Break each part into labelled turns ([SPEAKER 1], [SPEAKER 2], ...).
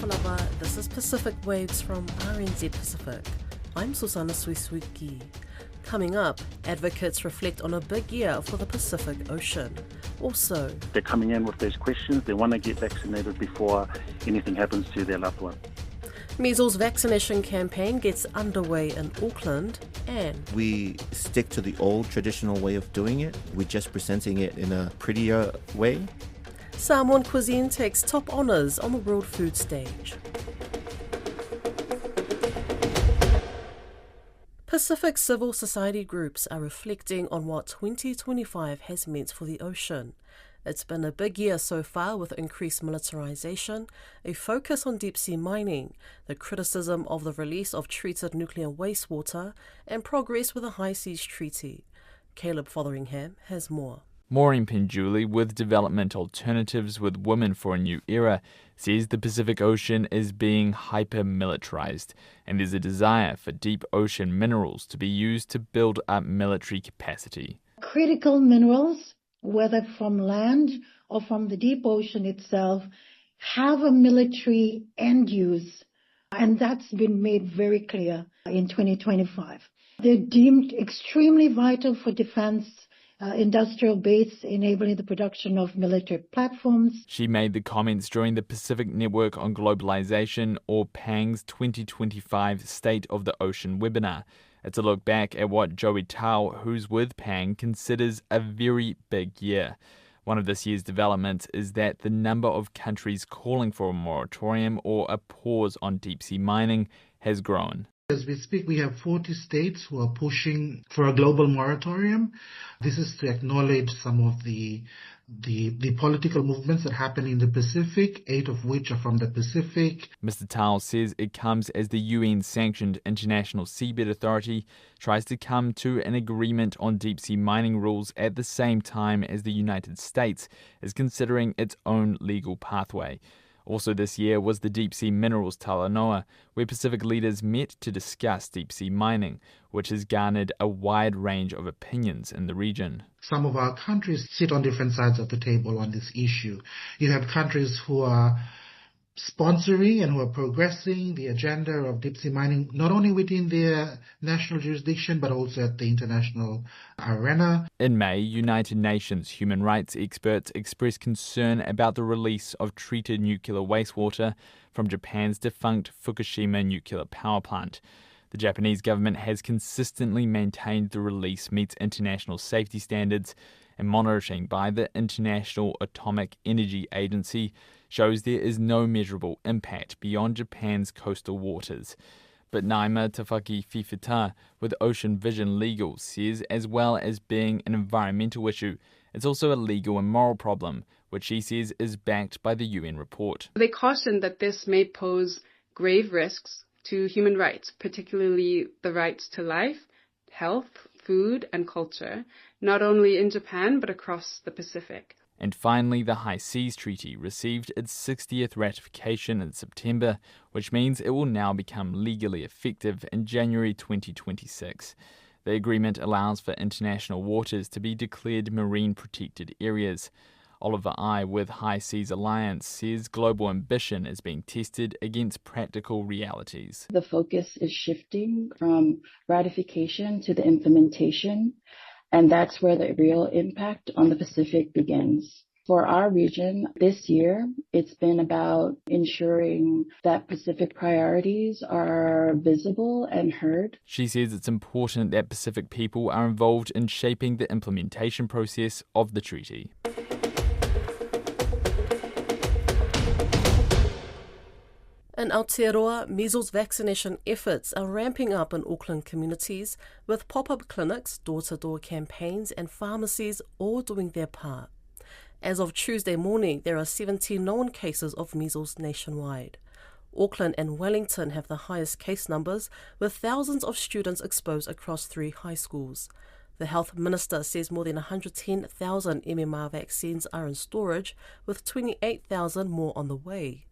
[SPEAKER 1] Kalava, this is Pacific Waves from RNZ Pacific. I'm Susanna Suisuiki. Coming up, advocates reflect on a big year for the Pacific Ocean. Also,
[SPEAKER 2] they're coming in with those questions. They want to get vaccinated before anything happens to their loved one.
[SPEAKER 1] Measles vaccination campaign gets underway in Auckland, and
[SPEAKER 3] we stick to the old traditional way of doing it. We're just presenting it in a prettier way.
[SPEAKER 1] Samoan cuisine takes top honours on the world food stage. Pacific civil society groups are reflecting on what 2025 has meant for the ocean. It's been a big year so far with increased militarisation, a focus on deep-sea mining, the criticism of the release of treated nuclear wastewater, and progress with the High Seas Treaty. Caleb Fotheringham has more.
[SPEAKER 4] Maureen Penjuli with Development Alternatives with Women for a New Era says the Pacific Ocean is being hyper-militarized and there's a desire for deep ocean minerals to be used to build up military capacity.
[SPEAKER 5] Critical minerals, whether from land or from the deep ocean itself, have a military end use, and that's been made very clear in 2025. They're deemed extremely vital for defense, industrial base, enabling the production of military platforms.
[SPEAKER 4] She made the comments during the Pacific Network on Globalization, or PANG's 2025 State of the Ocean webinar. It's a look back at what Joey Tao, who's with PANG, considers a very big year. One of this year's developments is that the number of countries calling for a moratorium or a pause on deep-sea mining has grown.
[SPEAKER 6] As we speak, we have 40 states who are pushing for a global moratorium. This is to acknowledge some of the political movements that happen in the Pacific, 8 of which are from the Pacific.
[SPEAKER 4] Mr. Tao says it comes as the UN-sanctioned International Seabed Authority tries to come to an agreement on deep-sea mining rules at the same time as the United States is considering its own legal pathway. Also this year was the Deep-Sea Minerals Talanoa, where Pacific leaders met to discuss deep-sea mining, which has garnered a wide range of opinions in the region.
[SPEAKER 6] Some of our countries sit on different sides of the table on this issue. You have countries who are sponsoring and who are progressing the agenda of deep-sea mining, not only within their national jurisdiction, but also at the international arena.
[SPEAKER 4] In May, United Nations human rights experts expressed concern about the release of treated nuclear wastewater from Japan's defunct Fukushima nuclear power plant. The Japanese government has consistently maintained the release meets international safety standards, and monitoring by the International Atomic Energy Agency shows there is no measurable impact beyond Japan's coastal waters. But Naima Tafaki Fifita with Ocean Vision Legal says as well as being an environmental issue, it's also a legal and moral problem, which she says is backed by the UN report.
[SPEAKER 7] They caution that this may pose grave risks to human rights, particularly the rights to life, health, food and culture, not only in Japan but across the Pacific.
[SPEAKER 4] And finally, the High Seas Treaty received its 60th ratification in September, which means it will now become legally effective in January 2026. The agreement allows for international waters to be declared marine protected areas. Oliver I with High Seas Alliance says global ambition is being tested against practical realities.
[SPEAKER 8] The focus is shifting from ratification to the implementation, and that's where the real impact on the Pacific begins. For our region, this year, it's been about ensuring that Pacific priorities are visible and heard.
[SPEAKER 4] She says it's important that Pacific people are involved in shaping the implementation process of the treaty.
[SPEAKER 1] In Aotearoa, measles vaccination efforts are ramping up in Auckland communities, with pop-up clinics, door-to-door campaigns and pharmacies all doing their part. As of Tuesday morning, there are 17 known cases of measles nationwide. Auckland and Wellington have the highest case numbers, with thousands of students exposed across 3 high schools. The health minister says more than 110,000 MMR vaccines are in storage, with 28,000 more on the way.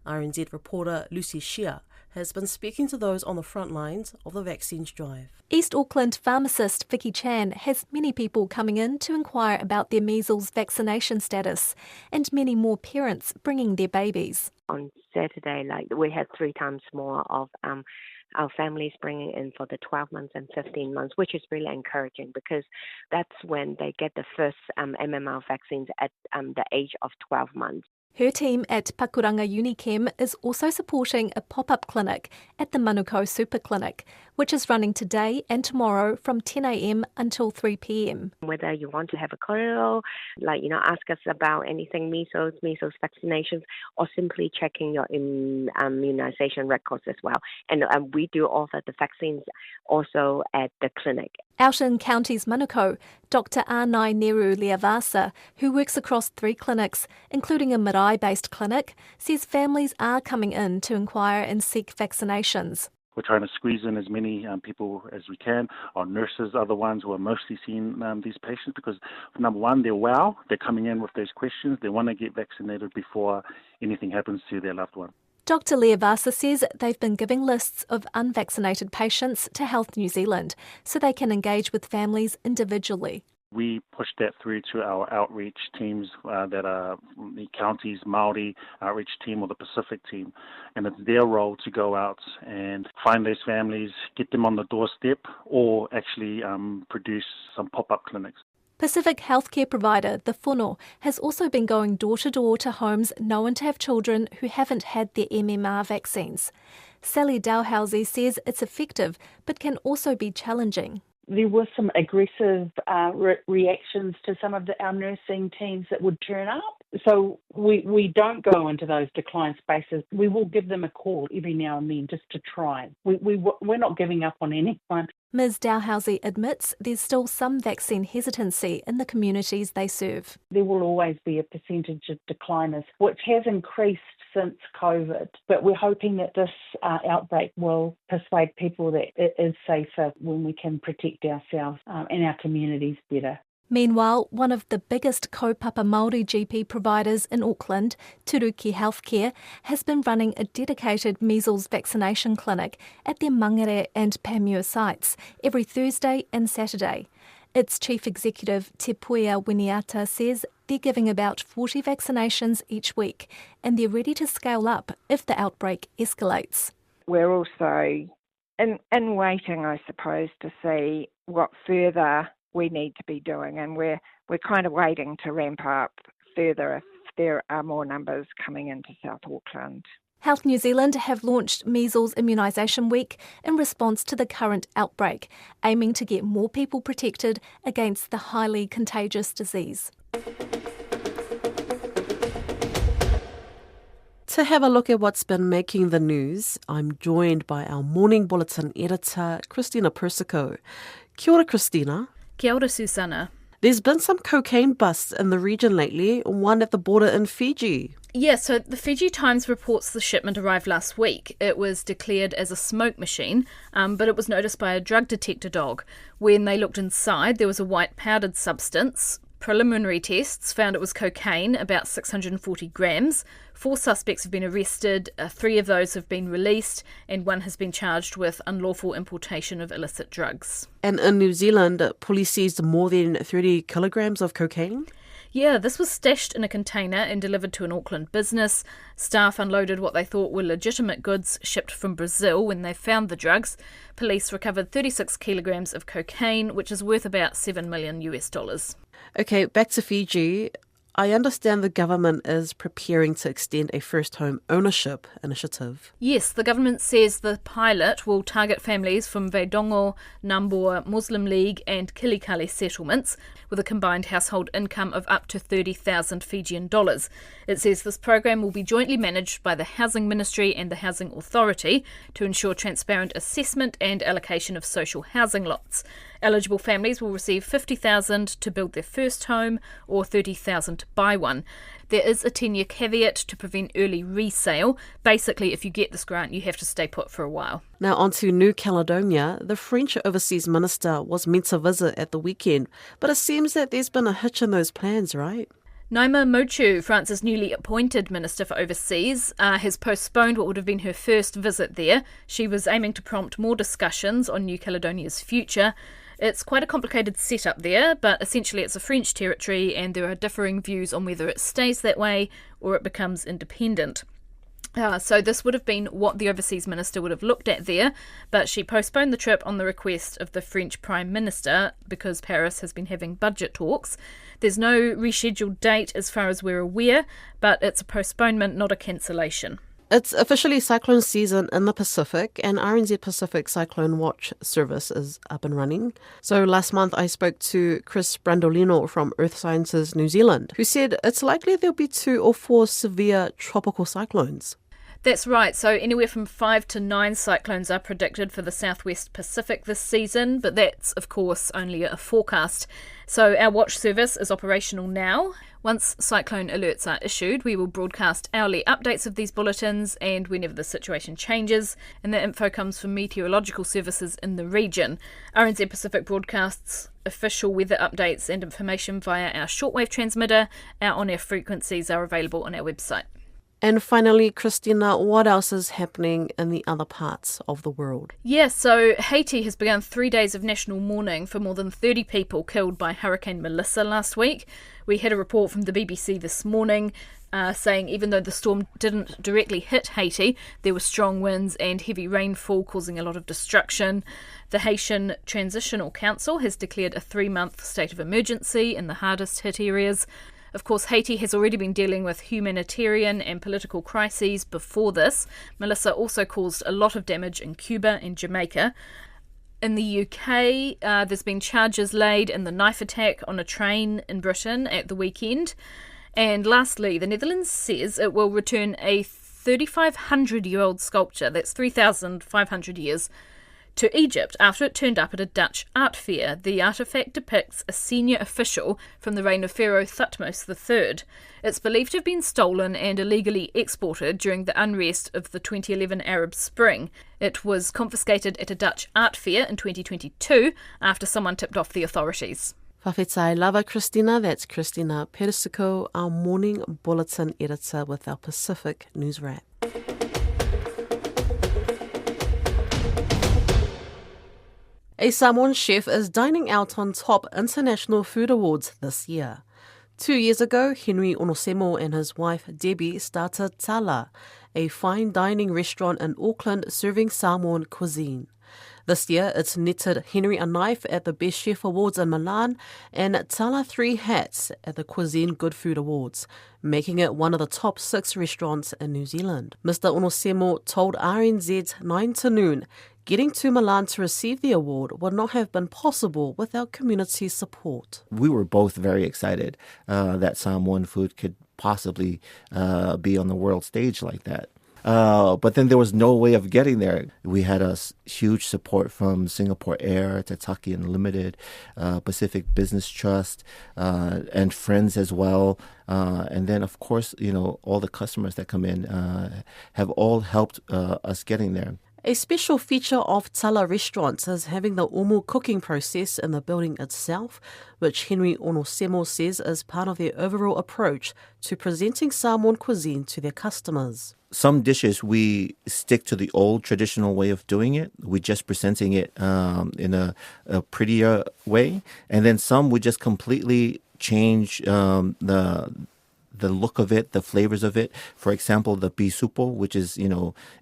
[SPEAKER 1] RNZ reporter Lucy Shea has been speaking to those on the front lines of the vaccines drive.
[SPEAKER 9] East Auckland pharmacist Vicky Chan has many people coming in to inquire about their measles vaccination status, and many more parents bringing their babies.
[SPEAKER 10] On Saturday, we had 3 times more of our families bringing in for the 12 months and 15 months, which is really encouraging because that's when they get the first MMR vaccines at the age of 12 months.
[SPEAKER 9] Her team at Pakuranga Unichem is also supporting a pop-up clinic at the Manukau Super Clinic, which is running today and tomorrow from 10 a.m. until 3 p.m.
[SPEAKER 10] Whether you want to have a corridor, ask us about anything measles vaccinations, or simply checking your immunization records as well. And we do offer the vaccines also at the clinic.
[SPEAKER 9] Out in Counties Manukau, Dr. Anai Neru Leavasa, who works across 3 clinics, including a marae-based clinic, says families are coming in to inquire and seek vaccinations.
[SPEAKER 2] We're trying to squeeze in as many people as we can. Our nurses are the ones who are mostly seeing these patients because, number one, they're well. They're coming in with those questions. They want to get vaccinated before anything happens to their loved one.
[SPEAKER 9] Dr. Leavasa says they've been giving lists of unvaccinated patients to Health New Zealand so they can engage with families individually.
[SPEAKER 2] We push that through to our outreach teams that are the counties, Māori outreach team or the Pacific team. And it's their role to go out and find those families, get them on the doorstep, or actually produce some pop-up clinics.
[SPEAKER 9] Pacific healthcare provider The Whono has also been going door-to-door to homes known to have children who haven't had their MMR vaccines. Sally Dalhousie says it's effective but can also be challenging.
[SPEAKER 11] There were some aggressive reactions to some of our nursing teams that would turn up. So we don't go into those decline spaces. We will give them a call every now and then just to try. We're not giving up on anyone.
[SPEAKER 9] Ms Dalhousie admits there's still some vaccine hesitancy in the communities they serve.
[SPEAKER 11] There will always be a percentage of decliners, which has increased since COVID, but we're hoping that this outbreak will persuade people that it is safer when we can protect ourselves and our communities better.
[SPEAKER 9] Meanwhile, one of the biggest kaupapa Māori GP providers in Auckland, Turuki Healthcare, has been running a dedicated measles vaccination clinic at their Mangere and Pamure sites every Thursday and Saturday. Its chief executive, Te Puea Winiata, says they're giving about 40 vaccinations each week and they're ready to scale up if the outbreak escalates.
[SPEAKER 12] We're also in waiting, I suppose, to see what further we need to be doing, and we're kind of waiting to ramp up further if there are more numbers coming into South Auckland.
[SPEAKER 9] Health New Zealand have launched Measles Immunisation Week in response to the current outbreak, aiming to get more people protected against the highly contagious disease.
[SPEAKER 1] To have a look at what's been making the news, I'm joined by our Morning Bulletin editor, Christina Persico. Kia ora, Christina.
[SPEAKER 13] Kia ora, Susanna.
[SPEAKER 1] There's been some cocaine busts in the region lately, one at the border in Fiji.
[SPEAKER 13] Yeah, so the Fiji Times reports the shipment arrived last week. It was declared as a smoke machine, but it was noticed by a drug detector dog. When they looked inside, there was a white powdered substance. Preliminary tests found it was cocaine, about 640 grams. 4 suspects have been arrested, 3 of those have been released, and 1 has been charged with unlawful importation of illicit drugs.
[SPEAKER 1] And in New Zealand, police seized more than 30 kilograms of cocaine?
[SPEAKER 13] Yeah, this was stashed in a container and delivered to an Auckland business. Staff unloaded what they thought were legitimate goods shipped from Brazil when they found the drugs. Police recovered 36 kilograms of cocaine, which is worth about $7 million.
[SPEAKER 1] Okay, back to Fiji. I understand the government is preparing to extend a first home ownership initiative.
[SPEAKER 13] Yes, the government says the pilot will target families from Vaidongo, Nambour, Muslim League and Kilikali settlements with a combined household income of up to 30,000 Fijian dollars. It says this program will be jointly managed by the Housing Ministry and the Housing Authority to ensure transparent assessment and allocation of social housing lots. Eligible families will receive $50,000 to build their first home or $30,000 to buy one. There is a 10-year caveat to prevent early resale. Basically, if you get this grant, you have to stay put for a while.
[SPEAKER 1] Now on to New Caledonia. The French Overseas Minister was meant to visit at the weekend, but it seems that there's been a hitch in those plans, right?
[SPEAKER 13] Naima Mochu, France's newly appointed Minister for Overseas, has postponed what would have been her first visit there. She was aiming to prompt more discussions on New Caledonia's future. It's quite a complicated setup there, but essentially it's a French territory and there are differing views on whether it stays that way or it becomes independent. So this would have been what the Overseas Minister would have looked at there, but she postponed the trip on the request of the French Prime Minister because Paris has been having budget talks. There's no rescheduled date as far as we're aware, but it's a postponement, not a cancellation.
[SPEAKER 1] It's officially cyclone season in the Pacific, and RNZ Pacific Cyclone Watch service is up and running. So last month I spoke to Chris Brandolino from Earth Sciences New Zealand, who said it's likely there'll be 2 or 4 severe tropical cyclones.
[SPEAKER 13] That's right. So anywhere from 5 to 9 cyclones are predicted for the southwest Pacific this season, but that's, of course, only a forecast. So our watch service is operational now. Once cyclone alerts are issued, we will broadcast hourly updates of these bulletins and whenever the situation changes, and the info comes from meteorological services in the region. RNZ Pacific broadcasts official weather updates and information via our shortwave transmitter. Our on-air frequencies are available on our website.
[SPEAKER 1] And finally, Christina, what else is happening in the other parts of the world?
[SPEAKER 13] Yes, so Haiti has begun 3 days of national mourning for more than 30 people killed by Hurricane Melissa last week. We had a report from the BBC this morning saying even though the storm didn't directly hit Haiti, there were strong winds and heavy rainfall causing a lot of destruction. The Haitian Transitional Council has declared a 3-month state of emergency in the hardest hit areas. Of course, Haiti has already been dealing with humanitarian and political crises before this. Melissa also caused a lot of damage in Cuba and Jamaica. In the UK, there's been charges laid in the knife attack on a train in Britain at the weekend. And lastly, the Netherlands says it will return a 3,500-year-old sculpture, that's 3,500 years, to Egypt after it turned up at a Dutch art fair. The artefact depicts a senior official from the reign of Pharaoh Thutmose III. It's believed to have been stolen and illegally exported during the unrest of the 2011 Arab Spring. It was confiscated at a Dutch art fair in 2022 after someone tipped off the authorities.
[SPEAKER 1] Whawhetai lava, Christina. That's Christina Persico, our morning bulletin editor with our Pacific News Wrap. A Samoan chef is dining out on top international food awards this year. 2 years ago, Henry Onosemo and his wife Debbie started Tala, a fine dining restaurant in Auckland serving Samoan cuisine. This year, it's netted Henry a knife at the Best Chef Awards in Milan and Tala 3 hats at the Cuisine Good Food Awards, making it one of the top 6 restaurants in New Zealand. Mr. Onosemo told RNZ 9 to noon getting to Milan to receive the award would not have been possible without community support.
[SPEAKER 3] We were both very excited that Samoan food could possibly be on the world stage like that. But then there was no way of getting there. We had a huge support from Singapore Air, Tataki Unlimited, Pacific Business Trust, and friends as well. And then, of course, all the customers that come in have all helped us getting there.
[SPEAKER 1] A special feature of Tala restaurants is having the umu cooking process in the building itself, which Henry Onosemo says is part of their overall approach to presenting Samoan cuisine to their customers.
[SPEAKER 3] Some dishes we stick to the old traditional way of doing it. We're just presenting it in a prettier way. And then some we just completely change the look of it, the flavors of it. For example, the bisupo, which is,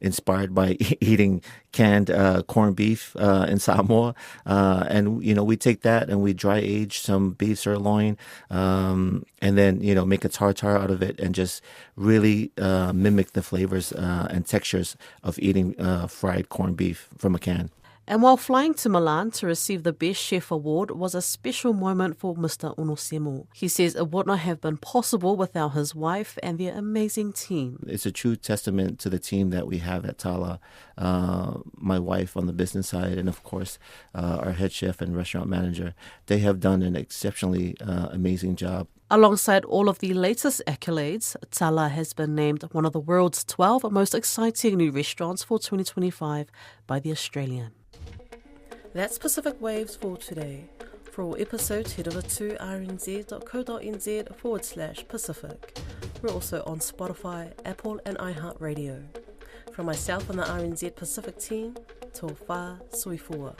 [SPEAKER 3] inspired by eating canned corned beef in Samoa. And, we take that and we dry age some beef sirloin and then, make a tartare out of it and just really mimic the flavors and textures of eating fried corned beef from a can.
[SPEAKER 1] And while flying to Milan to receive the Best Chef Award was a special moment for Mr. Onosemo. He says it would not have been possible without his wife and their amazing team.
[SPEAKER 3] It's a true testament to the team that we have at Tala. My wife on the business side and, of course, our head chef and restaurant manager. They have done an exceptionally amazing job.
[SPEAKER 1] Alongside all of the latest accolades, Tala has been named one of the world's 12 most exciting new restaurants for 2025 by The Australian. That's Pacific Waves for today. For all episodes, head over to rnz.co.nz/Pacific. We're also on Spotify, Apple and iHeartRadio. From myself and the RNZ Pacific team, tō whā soifua.